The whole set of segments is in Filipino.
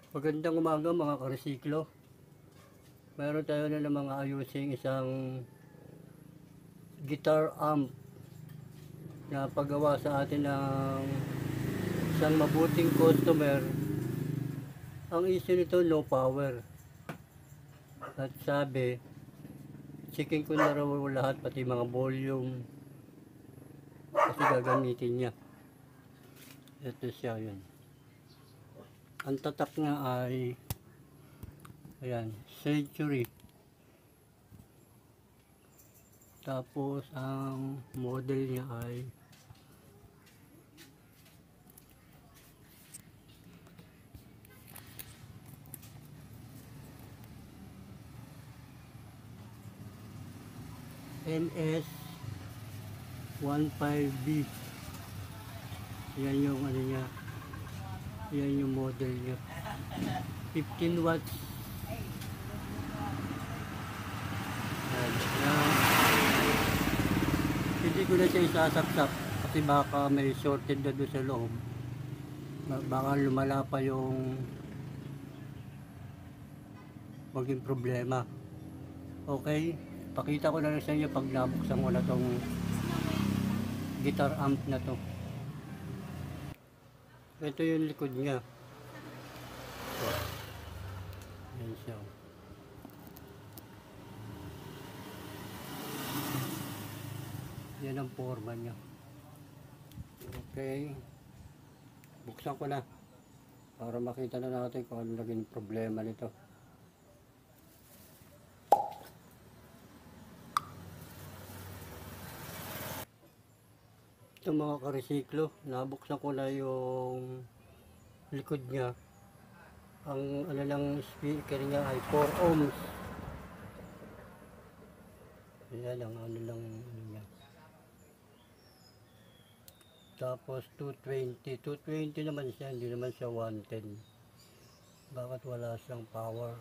Magandang umaga mga karesiklo. Meron tayo na ng mga ayusing isang guitar amp na paggawa sa atin ng isang mabuting customer. Ang issue nito, no power. At sabi, checking ko na raw lahat, pati mga volume, kasi gagamitin niya. Ito siya, yun. Ang tatak niya ay ayan, Century. Tapos ang model niya ay NS15B. Yan yung ano niya, yan yung model niya. 15 watts. Hindi ko na siya isasaksak kasi baka may shorted na doon sa loob. Baka lumala pa yung maging problema. Okay, pakita ko na lang sa inyo pag nabuksan ko na tong guitar amp na to. Ito yung likod niya. Ayan siya. Yan ang forma niya. Okay, buksan ko na para makita na natin kung ano naging problema nito. Ito mga karesiklo, nabuksan ko na yung likod niya. Ang ano lang speaker niya ay 4 ohms. Yan ang ano lang ano niya. Tapos 220 naman siya, hindi naman siya 110. Bakit wala siyang power?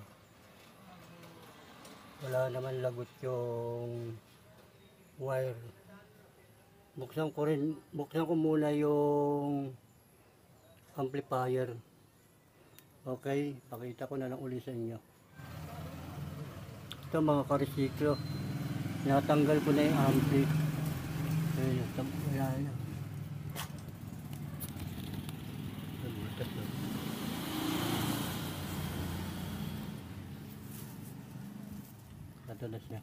Wala naman lagot yung wire. Buksan ko muna yung amplifier. Okay, pakita ko na lang uli sa inyo. Ito mga karesiklo, natanggal ko na yung ampli. Ayan. Ito na siya.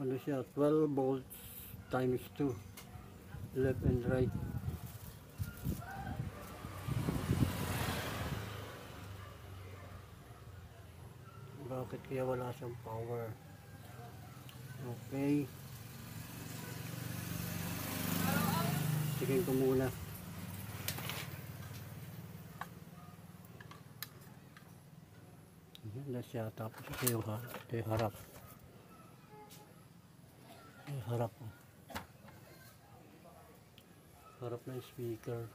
Ano siya, 12 volts times 2, left and right. Bakit kaya wala siyang power? Okay, tingin ko muna. Ayan na siya. Tapos ito yung harap. Harap ng speaker.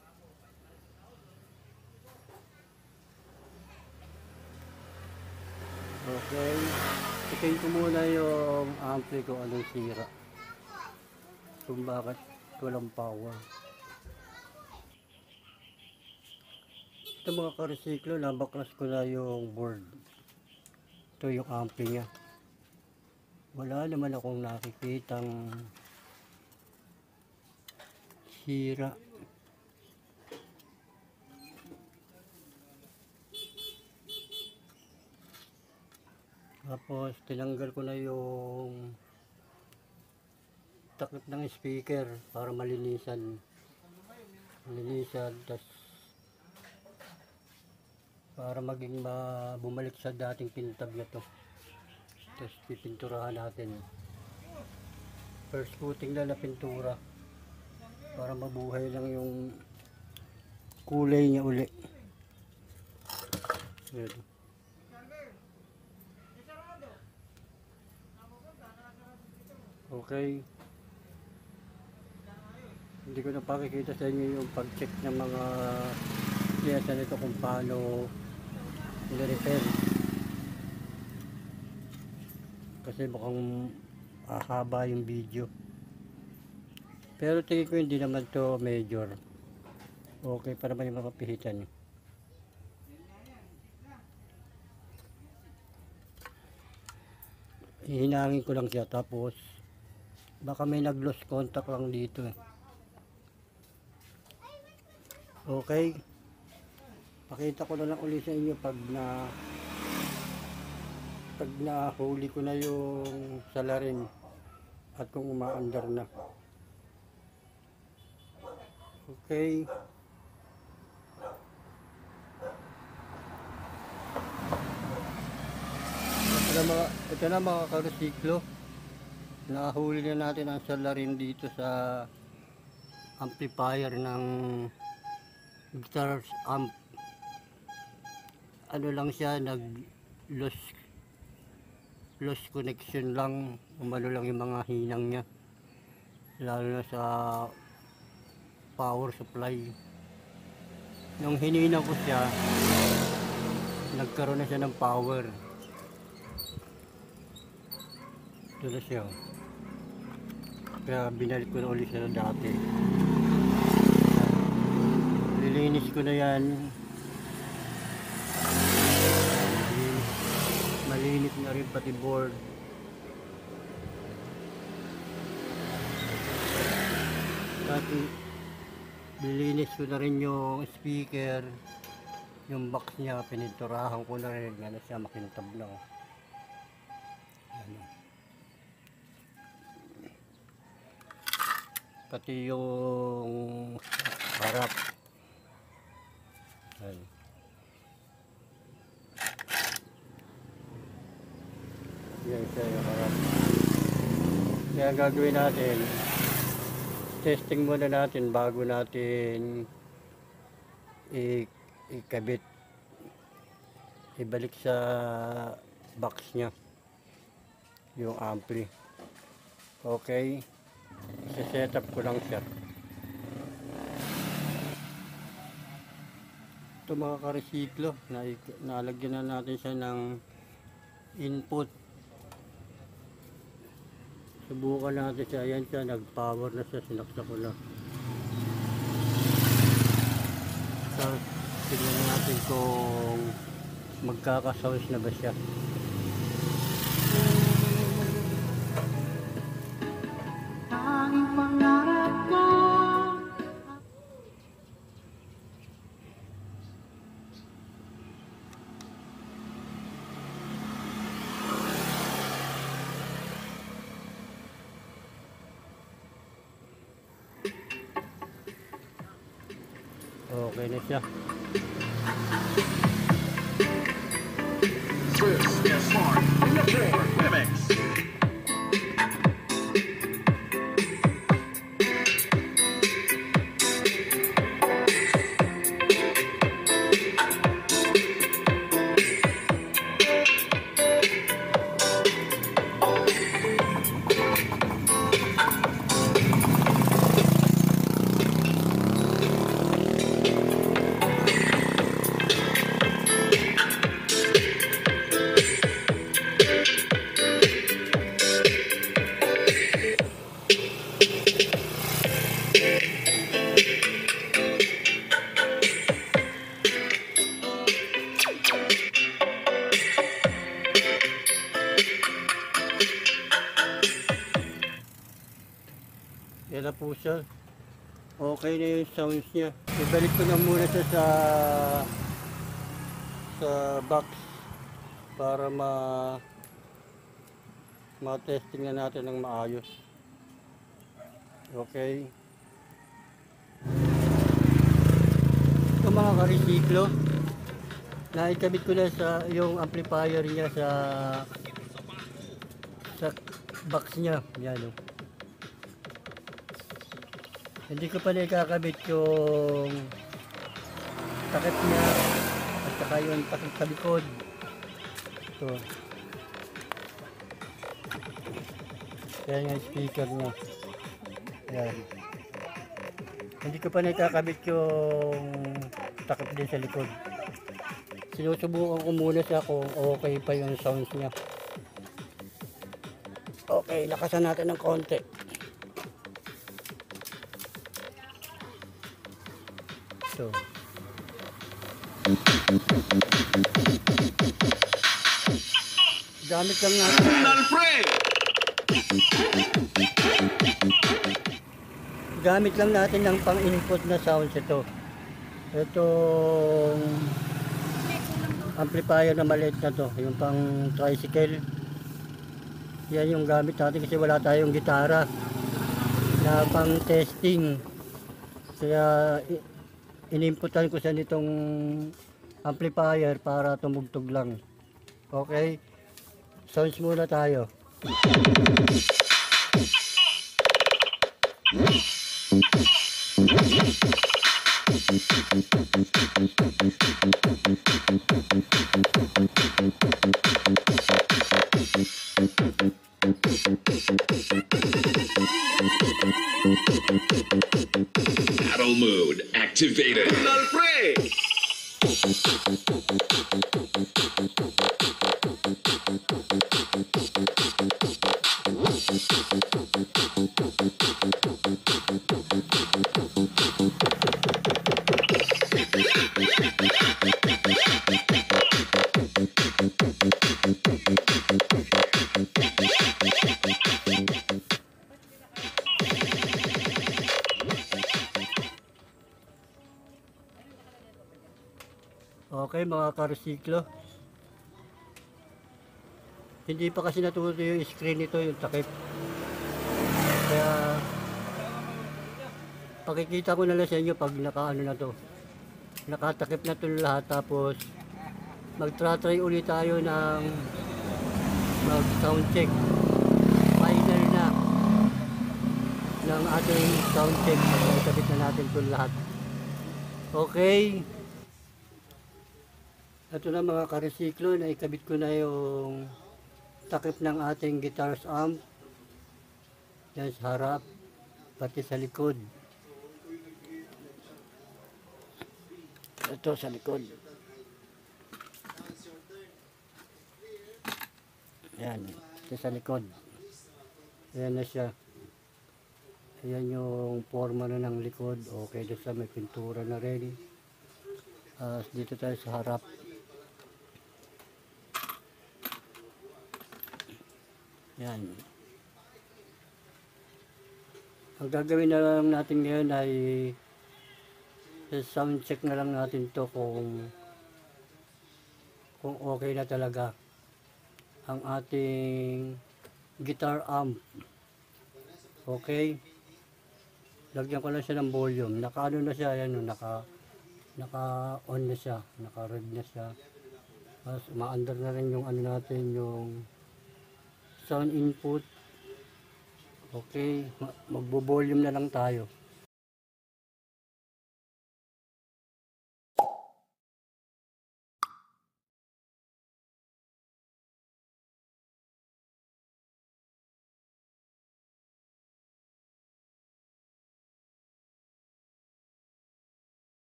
Okay, tingin ko muna yung ampli ko anong sira, kung bakit walang power. Ito mga karesiklo, nabaklas ko na yung board. Ito yung ampli niya. Wala naman akong nakikitang sira. Tapos tinanggal ko na yung takip ng speaker para malinisan. Tas para maging bumalik sa dating pintab na to. Tapos pipinturahan natin. First coating na pintura para mabuhay lang yung kulay niya uli. Ito. Okay, hindi ko na pakikita sa inyo yung pag-check ng mga piyesa nito kung paano i-repair. kasi mukhang haba yung video. Pero tingin ko hindi naman to major. Okay pa naman yung mapapihitan. Hihinangin ko lang siya, tapos baka may nag-lost contact lang dito eh. Okay, pakita ko na lang ulit sa inyo pag nahuli ko na yung salarin at kung umaandar na. Okay. Ito na mga karesiklo. Nahuli na natin ang salarin dito sa amplifier ng guitar amp. Ano lang siya, lost connection lang, umano lang yung mga hinang niya, lalo na sa power supply. Nung hininang ko siya, nagkaroon na siya ng power. Ito na siya, kaya binalik ko na ulit siya na dati. Lilinis ko na yan. Malinis na rin pati board. Pati nilinis ko na rin yung speaker, yung box niya, pininturahan ko na rin. Ano siya, makintab na. Ano. Pati yung harap. Ano. Yan siya yung harap. Kaya gagawin natin, testing muna natin bago natin ikabit, ibalik sa box nya yung ampli. Okay, isa-set up ko lang siya. Ito mga karesiklo, nalagyan na natin siya ng input. Subukan natin siya. Ayan siya, nag-power na siya, sinaksak ko na. So, tignan natin kung magkakasounds na ba siya. Okay na siya. Yan na po siya. Okay na yung sounds niya. Ibalik ko na muna siya sa box para ma-testing na natin ng maayos. Okay. Ito mga karesiklo, naikabit ko na sa yung amplifier niya sa box niya. Yan o. Hindi ko pa nakakabit yung takip niya at saka yung takip sa likod. Ito. Yan yung speaker niya. Yan. Hindi ko pa nakakabit yung takip din sa likod. Sinusubukan ko muna siya kung okay pa yung sounds niya. Okay, lakasan natin ng konti. So, gamit lang natin. Gamit lang natin ng pang-input na sounds ito. Itong amplifier na maliit na to, yung pang tricycle. Yan yung gamit natin kasi wala tayong gitara na pang testing. Kaya inimputan ko sa nitong amplifier para tumugtog lang. Okay? Sounds muna tayo. Battle mode activated. Okay mga karesiklo. Hindi pa kasi natuto yung screen nito, yung takip. Kaya pakikita ko na lang sa inyo pag nakaano na to. Nakatakip na to lahat, tapos magtra-try ulit tayo ng mag sound check. Final na ng ating sound check. Pagkakabit na natin to lahat. Okay. Ito na mga karesiklo, naikabit ko na yung takip ng ating guitars amp. Yan sa harap, pati sa likod. Ito sa likod. Yan, ito sa likod. Ayan na siya. Ayan yung forma na ng likod. Okay, doon sa may pintura na rin. Dito tayo sa harap. Yan. Ang gagawin na lang natin ngayon ay sound check na lang natin to kung okay na talaga ang ating guitar amp. Okay. Lagyan ko lang siya ng volume. Naka-ano na siya, yan, naka-on na siya, naka-red na siya. Tapos ma-under na rin yung ano natin, yung sound input. Okay, magbo-volume na lang tayo.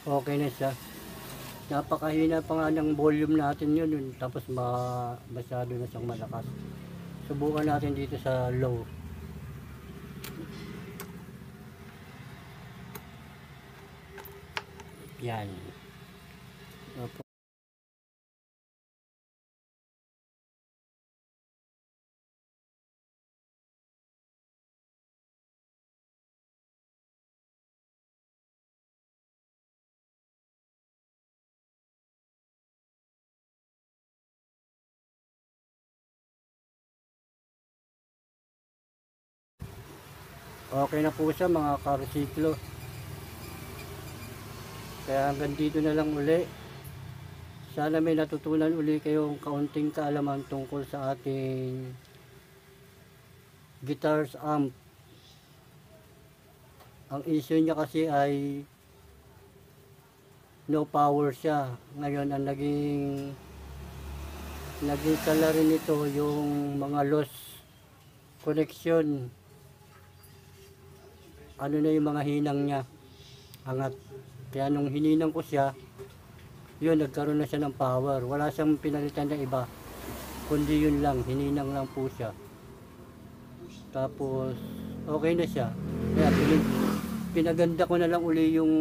Okay na siya. Napakahina pa nga ng volume natin yun, tapos masyado na siyang malakas. Subukan natin dito sa low. Yan. Opo. okay na po siya mga karusiklo. Kaya hanggang dito na lang uli. Sana may natutunan uli kayong kaunting kaalaman tungkol sa ating guitars amp. Ang issue niya kasi ay no power siya. Ngayon ang naging sala rin ito yung mga loss connection. Ano na yung mga hinang niya, angat. Kaya nung hininang ko siya, yun, nagkaroon na siya ng power. Wala siyang pinalitan na iba, kundi yun lang, hininang lang po siya. Tapos okay na siya. Kaya pinaganda ko na lang uli yung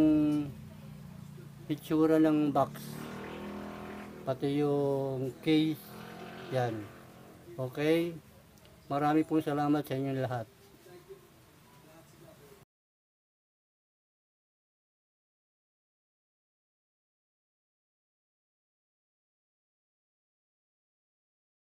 itsura ng box, pati yung case. Yan. Okay, marami pong salamat sa inyong lahat.